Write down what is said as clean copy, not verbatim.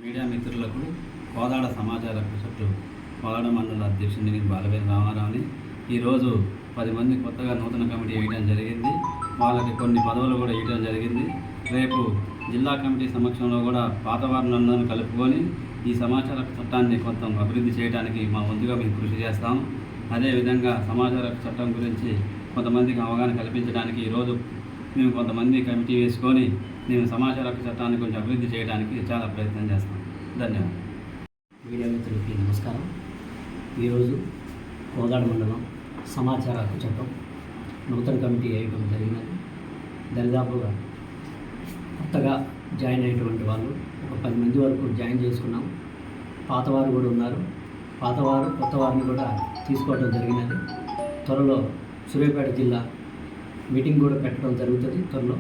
Media మిత్రులకు కోదాడ సమాచార పరిషత్తు కోదాడ మండల అధ్యక్షుడిని నేను బాలవేలు రామారావుని. ఈరోజు 10 మంది కొత్తగా నూతన కమిటీ వేయడం జరిగింది. వాళ్ళకి కొన్ని పదవులు కూడా ఇవ్వడం జరిగింది. రేపు జిల్లా కమిటీ సమక్షంలో కూడా పాత వారినందరినీ కలుపుకొని ఈ సమాచార చట్టాన్ని కొంత అభివృద్ధి చేయడానికి మా వంతుగా మేము కృషి చేస్తాం. అదేవిధంగా సమాచార చట్టం గురించి కొంతమందికి అవగాహన కల్పించడానికి ఈరోజు మేము కొంతమంది కమిటీ వేసుకొని మేము సమాచార చట్టాన్ని కొంచెం అభివృద్ధి చేయడానికి చాలా ప్రయత్నం చేస్తాం. ధన్యవాదాలు. మీడియా మిత్రులకి నమస్కారం. ఈరోజు కోదాడ మండలం సమాచార హక్కు చట్టం నూతన కమిటీ వేయడం జరిగినది. దరిదాపుగా కొత్తగా జాయిన్ అయినటువంటి వాళ్ళు ఒక 10 మంది వరకు జాయిన్ చేసుకున్నాం. పాతవారు కూడా ఉన్నారు. పాతవారు కొత్త వారిని కూడా తీసుకోవడం జరిగినది. త్వరలో సూర్యాపేట జిల్లా మీటింగ్ కూడా పెట్టడం జరుగుతుంది త్వరలో.